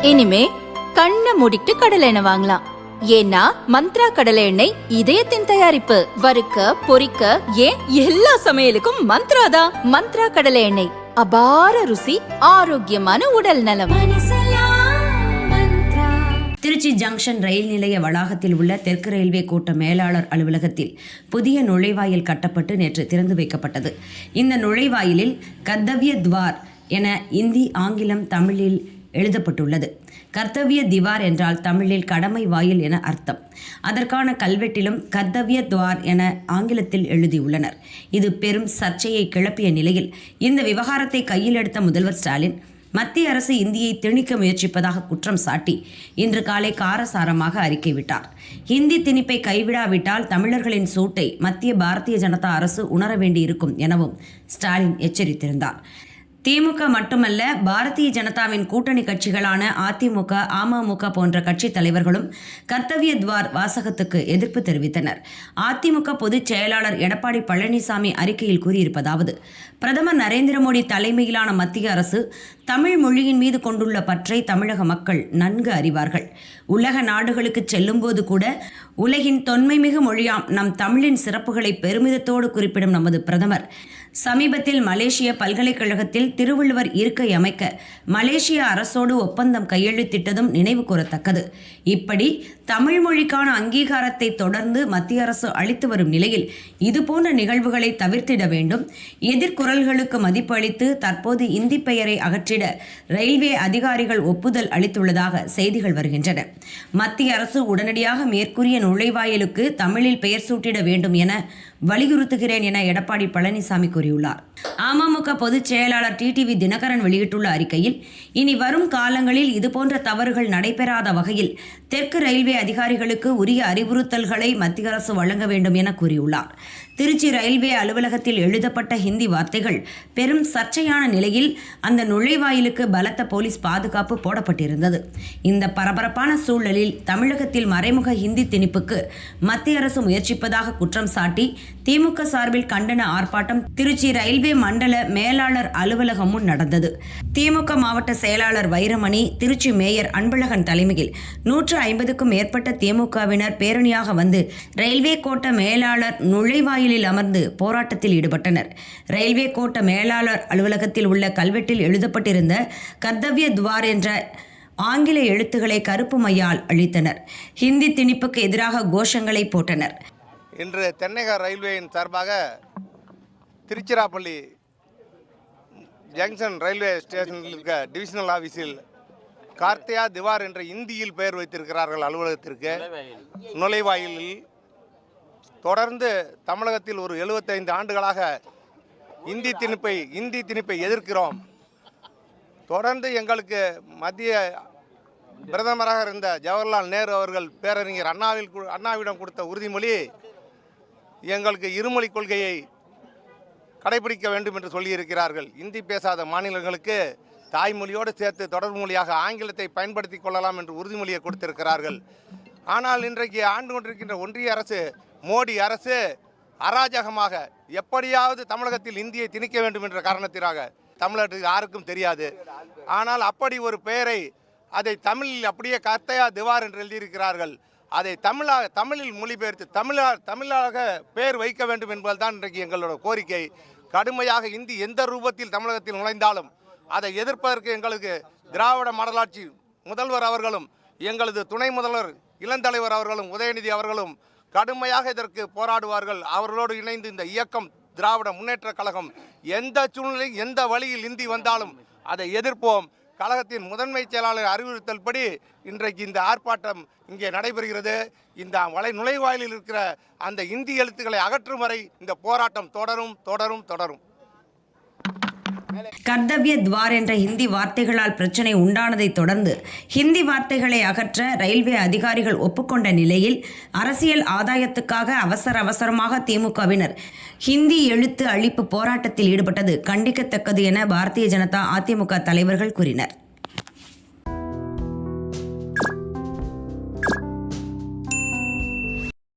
இனிமே கண்ணை மூடிட்டு கடலை எண்ணெய் வாங்கலாம். ஏன்னா மந்த்ரா கடலை எண்ணெய் இதயத்தின் தயாரிப்பு. வறுக்க பொரிக்க ஏன் எல்லா சமையலுக்கும் மந்த்ரா தான். மந்த்ரா கடலை எண்ணெய், அபார ருசி, ஆரோக்கியமான உடல் நலம். திருச்சி ஜங்ஷன் ரயில் நிலைய வளாகத்தில் உள்ள தெற்கு ரயில்வே கோட்ட மேலாளர் அலுவலகத்தில் புதிய நுழைவாயில் கட்டப்பட்டு நேற்று திறந்து வைக்கப்பட்டது. இந்த நுழைவாயிலில் கர்த்தவ்ய துவார் என இந்தி, ஆங்கிலம், தமிழில் எழுதப்பட்டுள்ளது. கர்த்தவ்ய திவார் என்றால் தமிழில் கடமை வாயில் என அர்த்தம். அதற்கான கல்வெட்டிலும் கர்த்தவ்ய துவார் என ஆங்கிலத்தில் எழுதியுள்ளனர். இது பெரும் சர்ச்சையை கிளப்பிய நிலையில் இந்த விவகாரத்தை கையில் எடுத்த முதல்வர் ஸ்டாலின் மத்திய அரசு இந்தியை திணிக்க முயற்சிப்பதாக குற்றம் சாட்டி இன்று காலை காரசாரமாக அறிக்கை விட்டார். ஹிந்தி திணிப்பை கைவிடாவிட்டால் தமிழர்களின் சூட்டை மத்திய பாரதிய ஜனதா அரசு உணர வேண்டியிருக்கும் எனவும் ஸ்டாலின் எச்சரித்திருந்தார். திமுக மட்டுமல்ல, பாரதிய ஜனதாவின் கூட்டணி கட்சிகளான அதிமுக, அமமுக போன்ற கட்சி தலைவர்களும் கர்த்தவ்ய துவார் வாசகத்துக்கு எதிர்ப்பு தெரிவித்தனர். அதிமுக பொதுச் செயலாளர் எடப்பாடி பழனிசாமி அறிக்கையில் கூறியிருப்பதாவது: பிரதமர் நரேந்திர மோடி தலைமையிலான மத்திய அரசு தமிழ் மொழியின் மீது கொண்டுள்ள பற்றை தமிழக மக்கள் நன்கு அறிவார்கள். உலக நாடுகளுக்கு செல்லும்போது கூட உலகின் தொன்மைமிகு மொழியாம் நம் தமிழின் சிறப்புகளை பெருமிதத்தோடு குறிப்பிடும் நமது பிரதமர் சமீபத்தில் மலேசிய பல்கலைக்கழகத்தில் திருவள்ளுவர் இருக்கை அமைக்க மலேசிய அரசோடு ஒப்பந்தம் கையெழுத்திட்டதும் நினைவு கூறத்தக்கது. இப்படி தமிழ் மொழிக்கான அங்கீகாரத்தை தொடர்ந்து மத்திய அரசு அளித்து வரும் நிலையில் இதுபோன்ற நிகழ்வுகளை தவிர்த்திட வேண்டும். எதிர்குரல்களுக்கு மதிப்பு அளித்து தற்போது இந்தி பெயரை அகற்றிட ரயில்வே அதிகாரிகள் ஒப்புதல் அளித்துள்ளதாக செய்திகள் வருகின்றன. மத்திய அரசு உடனடியாக மேற்கூறிய நுழைவாயிலுக்கு தமிழில் பெயர் சூட்டிட வேண்டும் என வலியுறுத்துகிறேன் என எடப்பாடி பழனிசாமி கூறியுள்ளார். அமமுக பொதுச் செயலாளர் டிடிவி தினகரன் வெளியிட்டுள்ள அறிக்கையில், இனி வரும் காலங்களில் இதுபோன்ற தவறுகள் நடைபெறாத வகையில் தெற்கு ரயில்வே அதிகாரிகளுக்கு உரிய அறிவுறுத்தல்களை மத்திய அரசு வழங்க வேண்டும் என கூறியுள்ளார். திருச்சி ரயில்வே அலுவலகத்தில் எழுதப்பட்ட ஹிந்தி வார்த்தைகள் பெரும் சர்ச்சையான நிலையில் அந்த நுழைவாயிலுக்கு பலத்த போலீஸ் பாதுகாப்பு போடப்பட்டிருந்தது. இந்த பரபரப்பான சூழலில் தமிழகத்தில் மறைமுக ஹிந்தி திணிப்புக்கு மத்திய அரசு முயற்சிப்பதாக குற்றம் சாட்டி திமுக சார்பில் கண்டன ஆர்ப்பாட்டம் திருச்சி ரயில்வே மண்டல மேலாளர் அலுவலகம் முன் நடந்தது. திமுக மாவட்ட செயலாளர் வைரமணி, திருச்சி மேயர் அன்பழகன் தலைமையில் 150க்கும் மேற்பட்ட திமுகவினர் பேரணியாக வந்து ரயில்வே கோட்ட மேலாளர் நுழைவாயிலில் அமர்ந்து போராட்டத்தில் ஈடுபட்டனர். ரயில்வே கோட்ட மேலாளர் அலுவலகத்தில் உள்ள கல்வெட்டில் எழுதப்பட்டிருந்த கர்த்தவ்ய துவார் என்ற ஆங்கில எழுத்துக்களை கருப்பு மையால் அழித்தனர். ஹிந்தி திணிப்புக்கு எதிராக கோஷங்களை போட்டனர். இன்று தென்னக ரயில்வேயின் சார்பாக திருச்சிராப்பள்ளி ஜங்ஷன் ரயில்வே ஸ்டேஷனில் இருக்க டிவிஷனல் ஆஃபீஸில் கார்த்தியா திவார் என்ற இந்தியில் பெயர் வைத்திருக்கிறார்கள். அலுவலகத்திற்கு நுழைவாயிலில் தொடர்ந்து தமிழகத்தில் ஒரு 75 ஆண்டுகளாக இந்தி திணிப்பை எதிர்க்கிறோம். தொடர்ந்து எங்களுக்கு மத்திய பிரதமராக இருந்த ஜவஹர்லால் நேரு அவர்கள் பேரறிஞர் அண்ணாவிடம் கொடுத்த உறுதிமொழி எங்களுக்கு இருமொழி கொள்கையை கடைபிடிக்க வேண்டும் என்று சொல்லியிருக்கிறார்கள். இந்தி பேசாத மாநிலங்களுக்கு தாய்மொழியோடு சேர்த்து தொடர்பு மொழியாக ஆங்கிலத்தை பயன்படுத்தி கொள்ளலாம் என்று உறுதிமொழியை கொடுத்திருக்கிறார்கள். ஆனால் இன்றைக்கு ஆண்டு கொண்டிருக்கின்ற ஒன்றிய அரசு, மோடி அரசு அராஜகமாக எப்படியாவது தமிழகத்தில் இந்தியை திணிக்க வேண்டும் என்ற காரணத்திற்காக, தமிழகத்துக்கு யாருக்கும் தெரியாது, ஆனால் அப்படி ஒரு பெயரை அதை தமிழில் அப்படியே கர்த்தயா திவார் என்று எழுதியிருக்கிறார்கள். அதை தமிழில் மொழிபெயர்த்து தமிழாக பெயர் வைக்க வேண்டும் என்பதுதான் இன்றைக்கு எங்களோட கோரிக்கை. கடுமையாக இந்தி எந்த ரூபத்தில் தமிழகத்தில் நுழைந்தாலும் அதை எதிர்ப்பதற்கு எங்களுக்கு திராவிட மாடலாட்சி முதல்வர் அவர்களும் எங்களது துணை முதல்வர் இளந்தலைவர் அவர்களும் உதயநிதி அவர்களும் கடுமையாக இதற்கு போராடுவார்கள். அவர்களோடு இணைந்து இந்த இயக்கம் திராவிட முன்னேற்ற கழகம் எந்த சூழ்நிலை எந்த வழியில் இந்தி வந்தாலும் அதை எதிர்ப்போம். கழகத்தின் முதன்மை செயலாளர் அறிவுறுத்தல்படி இன்றைக்கு இந்த ஆர்ப்பாட்டம் இங்கே நடைபெறுகிறது. இந்த நுழைவாயிலில் இருக்கிற அந்த இந்தி எழுத்துக்களை அகற்றும் வரை இந்த போராட்டம் தொடரும் தொடரும் தொடரும். கர்த்தவ்ய துவார் என்ற ஹிந்தி வார்த்தைகளால் பிரச்சனை உண்டானதை தொடர்ந்து ஹிந்தி வார்த்தைகளை அகற்ற ரயில்வே அதிகாரிகள் ஒப்புக்கொண்ட நிலையில் அரசியல் ஆதாயத்துக்காக அவசரமாக திமுகவினர் ஹிந்தி எழுத்து அழிப்பு போராட்டத்தில் ஈடுபட்டது கண்டிக்கத்தக்கது என பாரதிய ஜனதா அதிமுக தலைவர்கள் கூறினர்.